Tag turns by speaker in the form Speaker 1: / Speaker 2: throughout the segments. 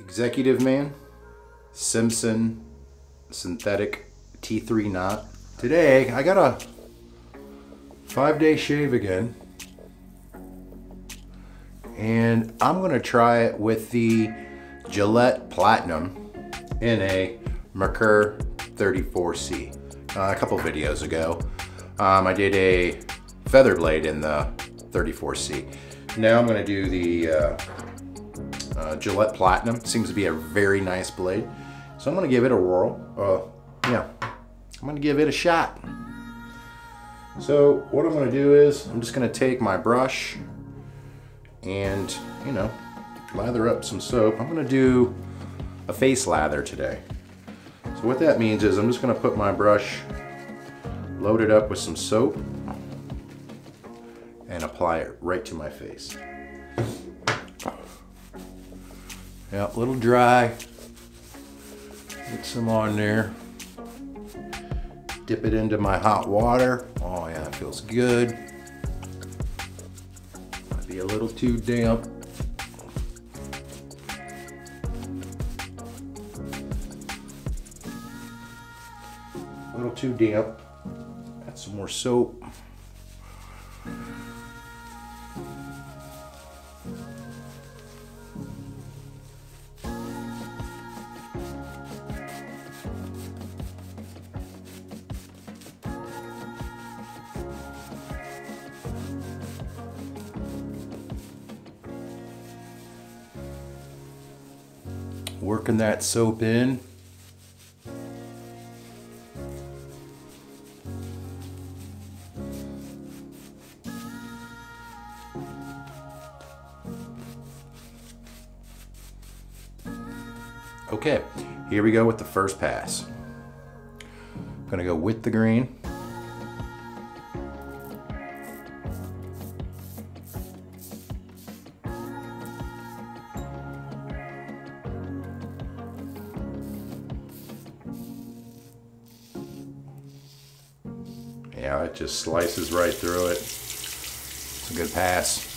Speaker 1: Executive Man, Simpson synthetic T3 knot. Today I got a 5-day shave again, and I'm gonna try it with the Gillette Platinum in a Merkur 34c. A couple videos ago, I did a feather blade in the 34c. Now I'm gonna do the Gillette Platinum. Seems to be a very nice blade. So I'm gonna give it a whirl. I'm gonna give it a shot. So what I'm gonna do is, I'm just gonna take my brush and, lather up some soap. I'm gonna do a face lather today. So what that means is I'm just gonna put my brush loaded up with some soap and apply it right to my face. Yeah, a little dry. Get some on there. Dip it into my hot water. Oh yeah, it feels good. Might be a little too damp. A little too damp. Add some more soap. Working that soap in. Okay, here we go with the first pass. I'm gonna go with the green. Yeah, it just slices right through it. It's a good pass.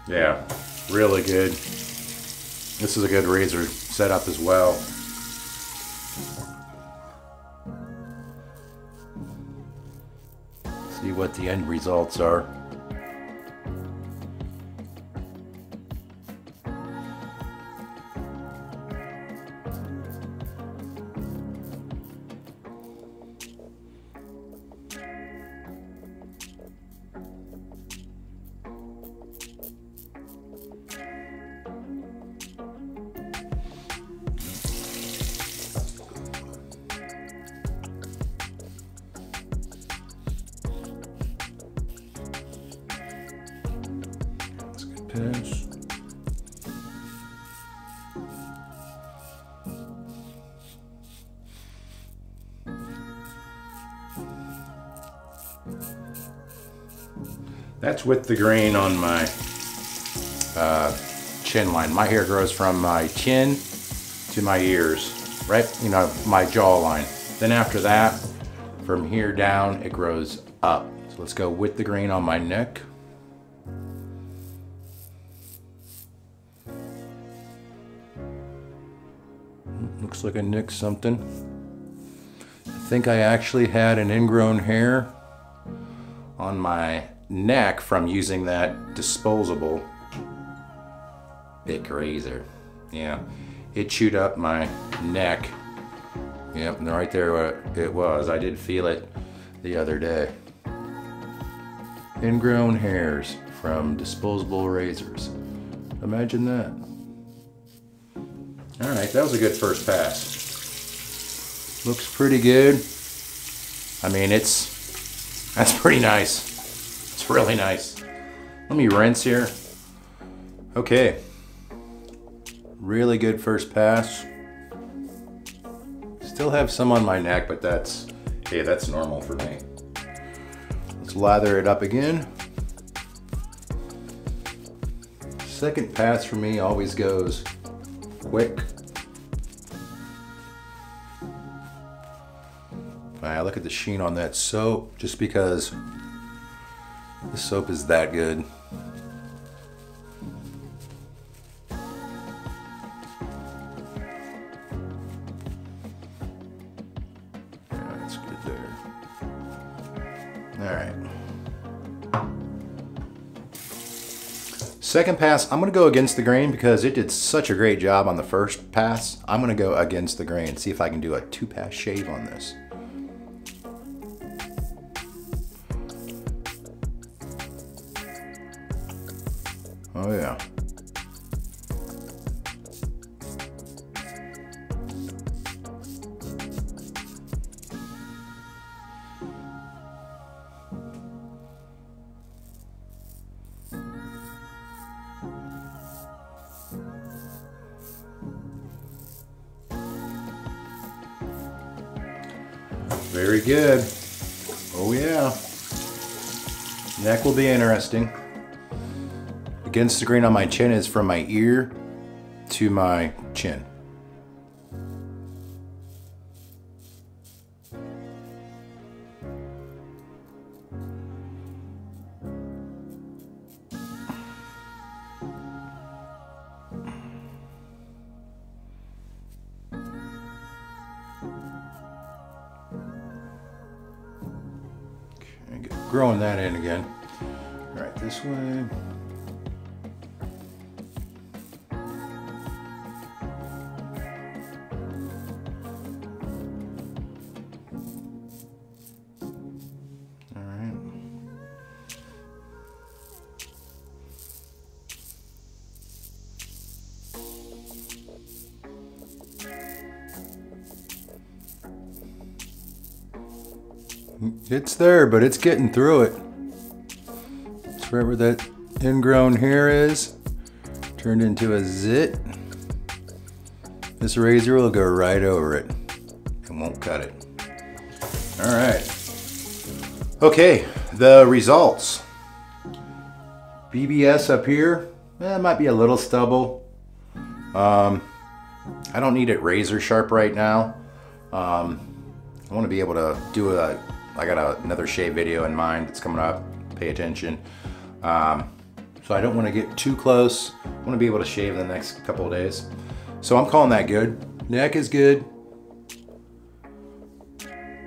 Speaker 1: Yeah, really good. This is a good razor setup as well. See what the end results are. Pinch. That's with the grain on my chin line. My hair grows from my chin to my ears, right? My jawline. Then after that, from here down, it grows up. So let's go with the grain on my neck. Looks like I nicked something. I think I actually had an ingrown hair on my neck from using that disposable Bic razor. Yeah, it chewed up my neck. Yep, and right there it was. I did feel it the other day. Ingrown hairs from disposable razors. Imagine that. All right, that was a good first pass. Looks pretty good. I mean, that's pretty nice. It's really nice. Let me rinse here. Okay. Really good first pass. still have some on my neck, but that's, hey, that's normal for me. Let's lather it up again. Second pass for me always goes quick. Wow, look at the sheen on that soap, just because the soap is that good. Yeah, that's good there. All right. Second pass, I'm gonna go against the grain because it did such a great job on the first pass. I'm gonna go against the grain, see if I can do a 2-pass shave on this. Oh yeah. Very good. Oh yeah. Neck will be interesting. Against the grain on my chin is from my ear to my chin. Okay, growing that in again. All right, this way. It's there, but it's getting through it. It's right where that ingrown hair is. Turned into a zit. This razor will go right over it. It won't cut it. All right. Okay, the results. BBS up here. It might be a little stubble. I don't need it razor sharp right now. I want to be able to do I got another shave video in mind that's coming up. Pay attention. So I don't want to get too close. I want to be able to shave in the next couple of days. So I'm calling that good. Neck is good.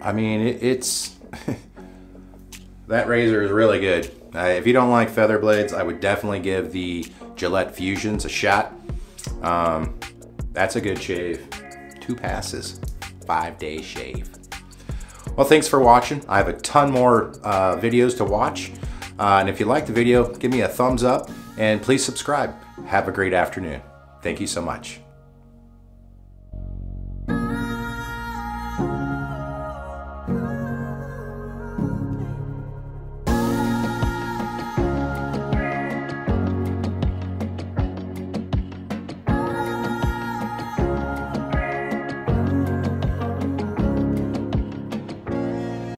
Speaker 1: I mean, it's that razor is really good. If you don't like feather blades, I would definitely give the Gillette Fusions a shot. That's a good shave. 2 passes, 5-day shave. Well, thanks for watching. I have a ton more videos to watch. And if you like the video, give me a thumbs up and please subscribe. Have a great afternoon. Thank you so much.